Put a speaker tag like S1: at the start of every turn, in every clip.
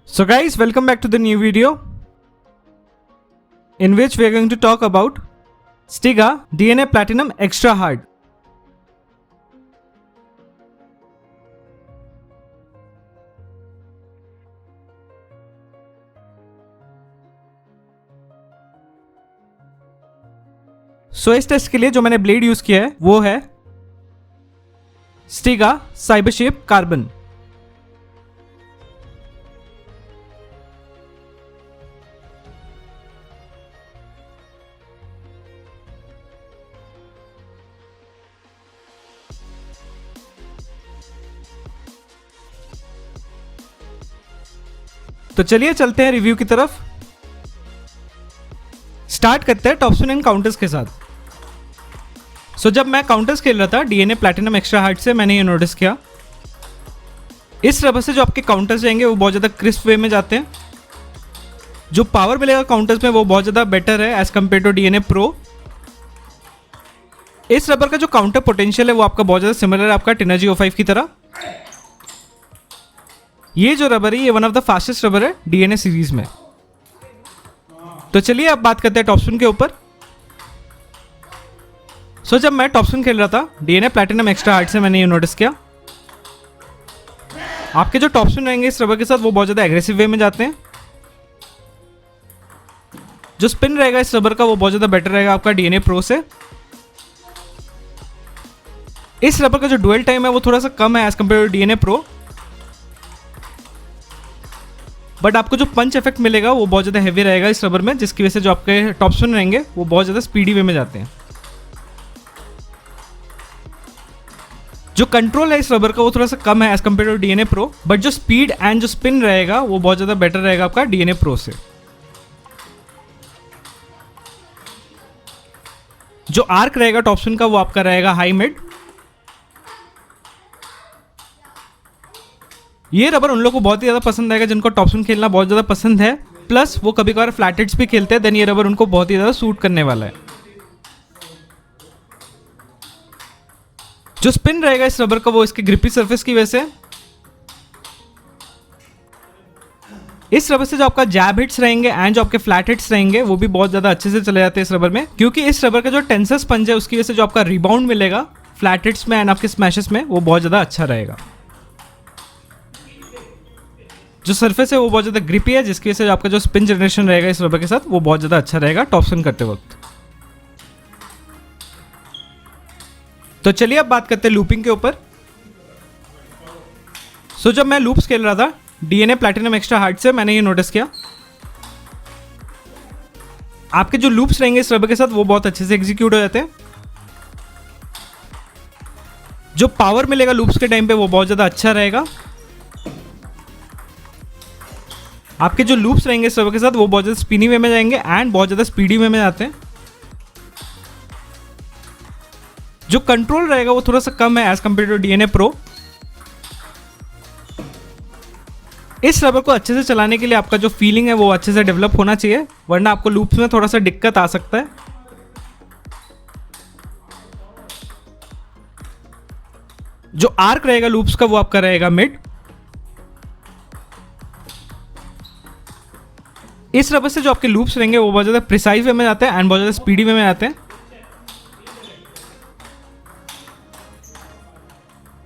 S1: So guys, welcome back to the new video in which we are going to talk about Stiga DNA Platinum Extra Hard. So इस test के लिए जो मैंने blade use किया है वो है Stiga CyberShape Carbon. तो चलिए चलते हैं रिव्यू की तरफ। स्टार्ट करते हैं टॉपस्पिन एंड काउंटर्स के साथ। जब मैं काउंटर्स खेल रहा था डीएनए प्लैटिनम एक्स्ट्रा हार्ड से, मैंने ये नोटिस किया इस रबर से जो आपके काउंटर्स जाएंगे वो बहुत ज़्यादा क्रिस्प वे में जाते हैं। जो पावर मिलेगा काउंटर्स में वो बहुत ज़्यादा बेटर है as compare to DNA pro. इस रबर का जो काउंटर पोटेंशियल है वो आपका बहुत ज़्यादा सिमिलर है आपका टिनर्जी O5 की तरह। ये जो रबर है ये one of the fastest rubber है डीएनए सीरीज में। तो चलिए अब बात करते हैं टॉपस्पिन के ऊपर। जब मैं टॉपस्पिन खेल रहा था डीएनए प्लैटिनम एक्स्ट्रा हार्ड से, मैंने ये नोटिस किया आपके जो टॉपस्पिन रहेंगे इस रबर के साथ वो बहुत ज़्यादा एग्रेसिव वे में जाते हैं। जो स्पिन रहेगा इस रबर का वो बहुत ज़्यादा बेटर रहेगा आपका डीएनए प्रो से। इस रबर का जो डुअल टाइम है वो थोड़ा सा कम है as compare to DNA pro, but आपको जो पंच इफेक्ट मिलेगा वो बहुत ज़्यादा हैवी रहेगा इस रबर में, जिसकी वजह से जो आपके टॉपस्पिन रहेंगे वो बहुत ज़्यादा स्पीडी वे में जाते हैं। जो कंट्रोल है इस रबर का वो थोड़ा सा कम है as compare to DNA pro, but जो स्पीड एंड जो स्पिन रहेगा वो बहुत ज़्यादा बेटर रहेगा आपका डीएनए प्रो से। जो आर्क रहेगा टॉपस्पिन का वो आपका रहेगा हाई मिड। ये रबर उन लोगों को बहुत ही ज़्यादा पसंद आएगा जिनको टॉपस्पिन खेलना बहुत ज़्यादा पसंद है, प्लस वो कभी कभार फ्लैट हिट्स भी खेलते हैं, देन ये रबर उनको बहुत ही ज़्यादा सूट करने वाला है। जो स्पिन रहेगा इस रबर का वो इसके ग्रिपी सरफेस की वजह से। इस रबर से जो आपका जैब हिट्स रहेंगे एंड जो आपके फ्लैट हिट्स रहेंगे वो भी बहुत ज़्यादा अच्छे से चले जाते हैं इस रबर में, क्योंकि इस रबर का जो टेंसर स्पंज है उसकी वजह से जो आपका रिबाउंड मिलेगा फ्लैट हिट्स में एंड आपके स्मैशेस में वो बहुत ज़्यादा अच्छा रहेगा। जो सरफेस है वो बहुत ज़्यादा ग्रिपी है, जिसकी वजह से आपका जो स्पिन जनरेशन रहेगा इस रबर के साथ वो बहुत ज़्यादा अच्छा रहेगा टॉपस्पिन करते वक्त। तो चलिए अब बात करते हैं लूपिंग के ऊपर। जब मैं लूप्स खेल रहा था डीएनए प्लैटिनम एक्स्ट्रा हार्ड से, मैंने ये नोटिस किया आपके जो लूप्स रहेंगे इस रबर के साथ वो बहुत अच्छे से एग्जीक्यूट हो जाते हैं। जो पावर मिलेगा लूप्स के टाइम पे वो बहुत ज़्यादा अच्छा रहेगा। आपके जो लूप्स रहेंगे इस रबर के साथ वो बहुत ज़्यादा स्पिनी वे में जाएंगे एंड बहुत ज़्यादा स्पीडी वे में जाते हैं। जो कंट्रोल रहेगा वो थोड़ा सा कम है as compare to DNA pro. इस रबर को अच्छे से चलाने के लिए आपका जो फीलिंग है वो अच्छे से डेवलप होना चाहिए, वरना आपको लूप्स में थोड़ा सा दिक्कत आ सकता है। जो आर्क रहेगा लूप्स का वो आपका रहेगा मिड। इस रबर से जो आपके लूप्स रहेंगे वो बहुत ज़्यादा प्रिसाइज वे में जाते हैं एंड बहुत ज़्यादा स्पीडी वे में जाते हैं।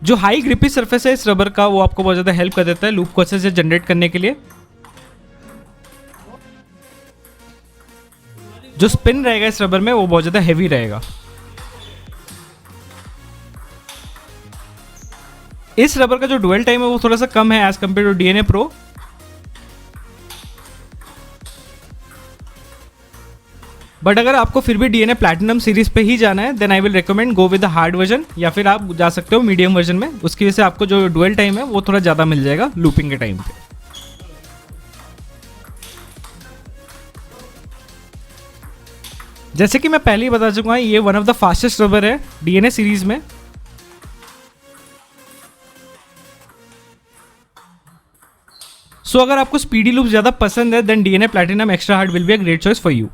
S1: जो हाई ग्रिपी सरफेस है इस रबर का वो आपको बहुत ज़्यादा हेल्प कर देता है लूप को अच्छे से जनरेट करने के लिए। जो स्पिन रहेगा इस रबर में वो बहुत ज़्यादा हैवी रहेगा। इस रबर का जो डुअल टाइम है वो थोड़ा सा कम है as compare to DNA pro. But अगर आपको फिर भी डीएनए प्लैटिनम सीरीज पे ही जाना है then I will recommend go with the hard version, या फिर आप जा सकते हो मीडियम वर्जन में। उसकी वजह से आपको जो डुअल टाइम है वो थोड़ा ज़्यादा मिल जाएगा लूपिंग के टाइम पे। जैसे कि मैं पहले ही बता चुका हूँ ये one of the fastest rubber है डीएनए सीरीज में। अगर आपको स्पीडी लूप ज़्यादा पसंद है then DNA Platinum Extra Hard will be a great choice for you.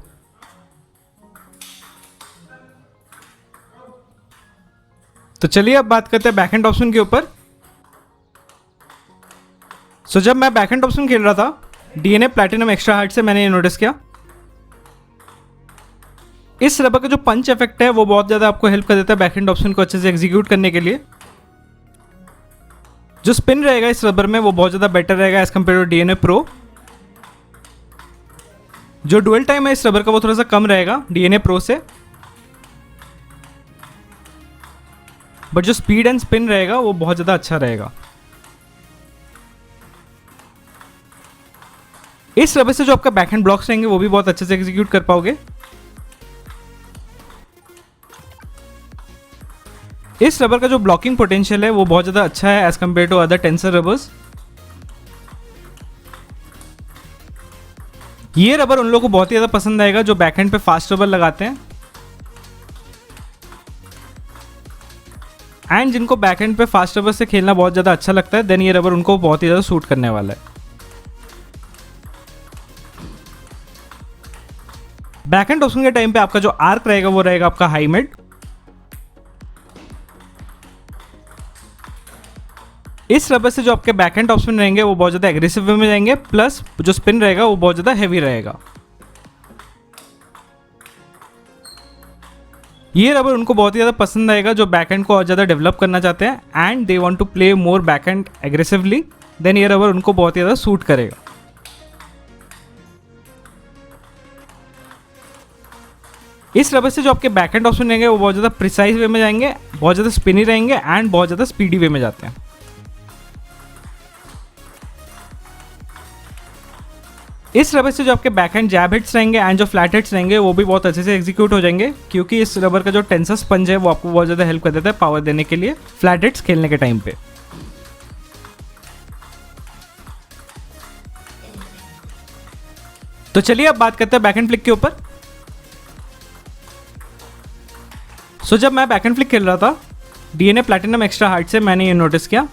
S1: तो चलिए अब बात करते हैं बैकएंड टॉपस्पिन के ऊपर। सो जब मैं बैकहैंड ऑप्शन खेल रहा था DNA प्लैटिनम एक्स्ट्रा हार्ड से, मैंने ये नोटिस किया इस रबर का जो पंच इफेक्ट है वो बहुत ज़्यादा आपको हेल्प कर देता है बैकहैंड ऑप्शन को अच्छे से एग्जीक्यूट करने के लिए। जो स्पिन रहेगा इस रबर में वो बहुत ज़्यादा बेटर रहेगा as compare to DNA Pro. जो डुअल टाइम है इस रबर का वो थोड़ा सा कम रहेगा DNA प्रो से, बट जो स्पीड एंड स्पिन रहेगा वो बहुत ज़्यादा अच्छा रहेगा। इस रबर से जो आपका बैकहैंड ब्लॉक्स रहेंगे वो भी बहुत अच्छे से एग्जीक्यूट कर पाओगे। इस रबर का जो ब्लॉकिंग पोटेंशियल है वो बहुत ज़्यादा अच्छा है as compare to other tensor rubbers. ये रबर उन लोगों को बहुत ही ज़्यादा पसंद आएगा जो बैकहैंड पे फास्ट रबर लगाते हैं एंड जिनको बैकहैंड पे फास्ट रबर से खेलना बहुत ज़्यादा अच्छा लगता है, देन ये रबर उनको बहुत ही ज़्यादा सूट करने वाला है। बैकहैंड ऑप्शन के टाइम पे आपका जो आर्क रहेगा वो रहेगा आपका हाई मिड। इस रबर से जो आपके बैकहैंड ऑप्शन रहेंगे वो बहुत ज़्यादा एग्रेसिव वे में जाएंगे, प्लस जो स्पिन रहेगा वो बहुत ज़्यादा हैवी रहेगा। ये रबर उनको बहुत ही ज़्यादा पसंद आएगा जो बैकहैंड को और ज़्यादा डेवलप करना चाहते हैं and they want to play more backhand aggressively, then ये रबर उनको बहुत ही ज़्यादा सूट करेगा। इस रबर से जो आपके बैकहैंड ऑप्शन रहेंगे वो बहुत ज़्यादा प्रिसाइज वे में जाएंगे, बहुत ज़्यादा स्पिनी रहेंगे एंड बहुत ज़्यादा स्पीडी वे में जाते हैं। इस रबर से जो आपके बैकहैंड जैब हिट्स रहेंगे एंड जो फ्लैट हिट्स रहेंगे वो भी बहुत अच्छे से एग्जीक्यूट हो जाएंगे, क्योंकि इस रबर का जो टेंसर स्पंज है वो आपको बहुत ज़्यादा हेल्प कर देता है पावर देने के लिए फ्लैट हिट्स खेलने के टाइम पे। तो चलिए अब बात करते हैं बैकहैंड फ्लिक के ऊपर। सो जब मैं बैकहैंड फ्लिक खेल रहा था DNA प्लैटिनम एक्स्ट्रा हार्ड से, मैंने ये नोटिस किया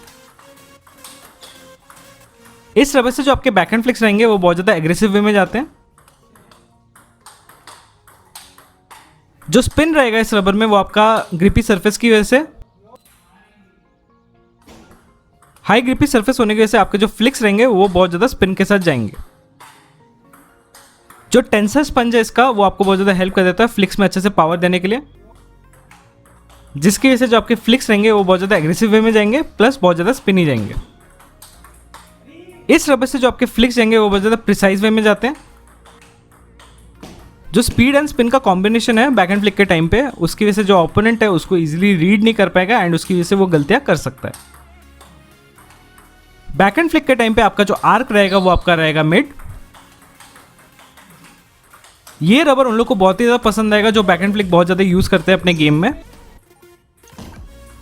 S1: इस रबर से जो आपके बैकहैंड फ्लिक्स रहेंगे वो बहुत ज़्यादा एग्रेसिव वे में जाते हैं। जो स्पिन रहेगा इस रबर में वो आपका ग्रिपी सरफेस की वजह से, हाई ग्रिपी सरफेस होने की वजह से आपके जो फ्लिक्स रहेंगे वो बहुत ज़्यादा स्पिन के साथ जाएंगे। जो टेंसर स्पंज है इसका वो आपको बहुत ज़्यादा हेल्प कर देता है फ्लिक्स में अच्छे से पावर देने के लिए, जिसकी वजह से जो आपके फ्लिक्स रहेंगे वो बहुत ज़्यादा एग्रेसिव वे में जाएंगे, प्लस बहुत ज़्यादा स्पिनी जाएंगे। इस रबर से जो आपके फ्लिक्स जाएंगे वो बहुत ज़्यादा प्रिसाइज वे में जाते हैं। जो स्पीड एंड स्पिन का कॉम्बिनेशन है बैकहैंड फ्लिक के टाइम पे, उसकी वजह से जो ओपोनेंट है उसको इजीली रीड नहीं कर पाएगा एंड उसकी वजह से वो गलतियां कर सकता है। बैकहैंड फ्लिक के टाइम पे आपका जो आर्क रहेगा वो आपका रहेगा मिड। ये रबर उन लोग को बहुत ही ज़्यादा पसंद आएगा जो बैकहैंड फ्लिक बहुत ज़्यादा यूज़ करते हैं अपने गेम में।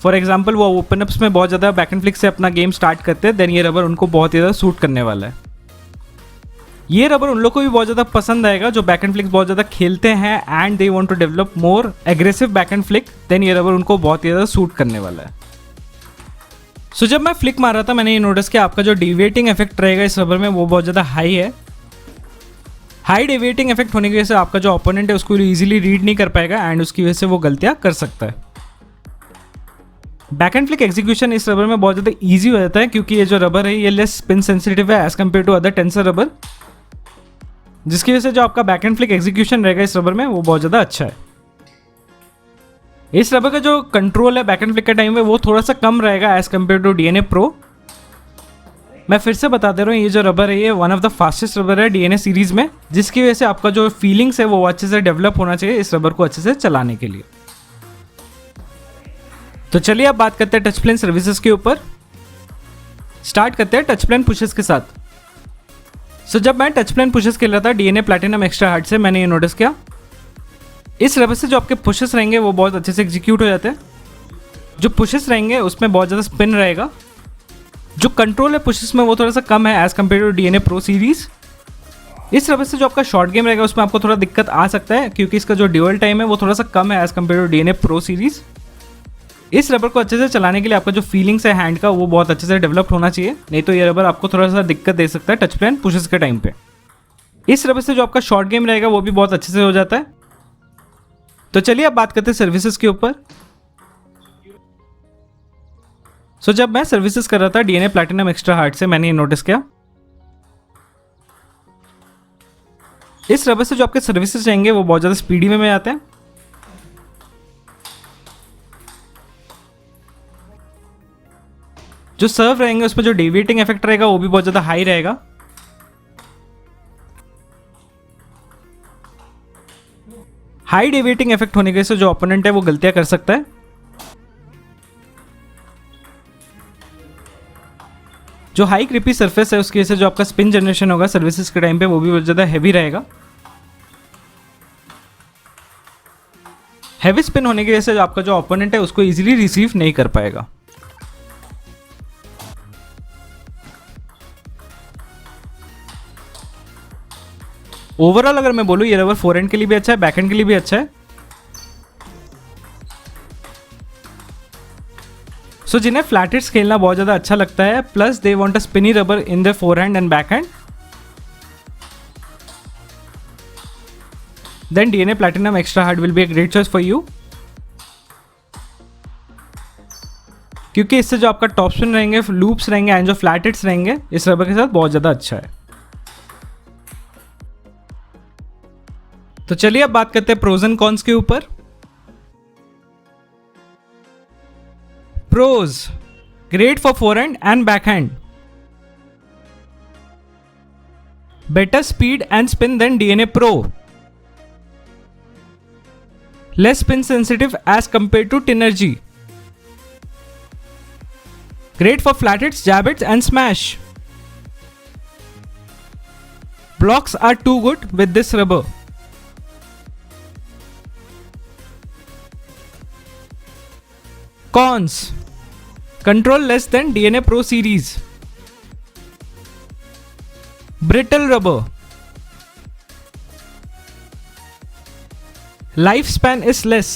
S1: फॉर एग्जाम्पल वो ओपन अप्स में बहुत ज़्यादा बैकहैंड फ्लिक से अपना गेम स्टार्ट करते हैं, देन ये रबर उनको बहुत ही ज़्यादा सूट करने वाला है। ये रबर उन लोग को भी बहुत ज़्यादा पसंद आएगा जो बैकहैंड फ्लिक्स बहुत ज़्यादा खेलते हैं and they want to develop more aggressive backhand flick, then ये रबर उनको बहुत ही ज़्यादा सूट करने वाला है। सो जब मैं फ्लिक मार रहा था मैंने ये नोटिस किया आपका जो डिविएटिंग इफेक्ट रहेगा इस रबर में वो बहुत ज़्यादा हाई है। हाई डिविएटिंग इफेक्ट होने की वजह से आपका जो ओपोनेंट है उसको इजीली रीड नहीं कर पाएगा एंड उसकी वजह से वो गलतियाँ कर सकता है। बैकहैंड फ्लिक एग्जीक्यूशन इस रबर में बहुत ज़्यादा इजी हो जाता है, क्योंकि ये जो रबर है ये लेस स्पिन सेंसिटिव है as compare to other tensor rubber, जिसकी वजह से जो आपका बैकहैंड फ्लिक एग्जीक्यूशन रहेगा इस रबर में वो बहुत ज़्यादा अच्छा है। इस रबर का जो कंट्रोल है बैकहैंड फ्लिक के टाइम में वो थोड़ा सा कम रहेगा as compare to DNA Pro. मैं फिर से बता दे रहा हूँ ये जो रबर है ये one of the fastest rubber है DNA सीरीज में, जिसकी वजह से आपका जो फीलिंग्स है वो अच्छे से डेवलप होना चाहिए इस रबर को अच्छे से चलाने के लिए। तो चलिए अब बात करते हैं टच प्लेन सर्विसेज के ऊपर। स्टार्ट करते हैं टच प्लेन पुशेस के साथ। सो जब मैं टच प्लेन पुशेस खेल रहा था DNA प्लैटिनम एक्स्ट्रा हार्ड से, मैंने ये नोटिस किया इस रबर से जो आपके पुशेस रहेंगे वो बहुत अच्छे से एग्जीक्यूट हो जाते हैं। जो पुशेस रहेंगे उसमें बहुत ज़्यादा स्पिन रहेगा। जो कंट्रोल है पुशेस में वो थोड़ा सा कम है as compare to DNA Pro series. इस रबर से जो आपका शॉर्ट गेम रहेगा उसमें आपको थोड़ा दिक्कत आ सकता है, क्योंकि इसका जो ड्यूअल टाइम है वो थोड़ा सा कम है as compare to DNA Pro series. इस रबर को अच्छे से चलाने के लिए आपका जो फीलिंग्स है हैंड का वो बहुत अच्छे से डेवलप होना चाहिए, नहीं तो ये रबर आपको थोड़ा सा दिक्कत दे सकता है टच प्लेन पुशेस के टाइम पे। इस रबर से जो आपका शॉर्ट गेम रहेगा वो भी बहुत अच्छे से हो जाता है। तो चलिए अब बात करते हैं सर्विसेज के ऊपर। सो जब मैं सर्विसेज कर रहा था DNA प्लैटिनम एक्स्ट्रा हार्ड से, मैंने ये नोटिस किया इस रबर से जो आपके सर्विसेज रहेंगे वो बहुत ज़्यादा स्पीडी में आते हैं। जो सर्व रहेंगे उस पर जो डेविएटिंग इफेक्ट रहेगा वो भी बहुत ज़्यादा हाई रहेगा। हाई डेविएटिंग इफेक्ट होने की वजह से जो ओपोनेंट है वो गलतियां कर सकता है। जो हाई क्रिपी सरफेस है उसकी वजह से जो आपका स्पिन जनरेशन होगा सर्विसेज के टाइम पे वो भी बहुत ज़्यादा हैवी रहेगा। हैवी स्पिन होने की वजह से जो आपका जो ओपोनेंट है उसको इजीली रिसीव नहीं कर पाएगा। ओवरऑल अगर मैं बोलूँ ये रबर फोरहैंड के लिए भी अच्छा है, बैकहैंड के लिए भी अच्छा है। सो जिन्हें फ्लैट हिट्स खेलना बहुत ज़्यादा अच्छा लगता है plus they want a spinny rubber in the forehand and backhand, then DNA Platinum Extra Hard will be a great choice for you, क्योंकि इससे जो आपका टॉप स्पिन रहेंगे, लूप्स रहेंगे एंड जो फ्लैट हिट्स रहेंगे इस रबर के साथ बहुत ज़्यादा अच्छा है। तो चलिए अब बात करते हैं प्रोज एंड कॉन्स के ऊपर। Pros, great for forehand and backhand, better speed and spin than DNA Pro, less spin sensitive as compared to Tinergy, great for flat hits, jab hits and smash. Blocks are too good with this rubber. Cons, control less than DNA Pro series, brittle rubber, lifespan is less,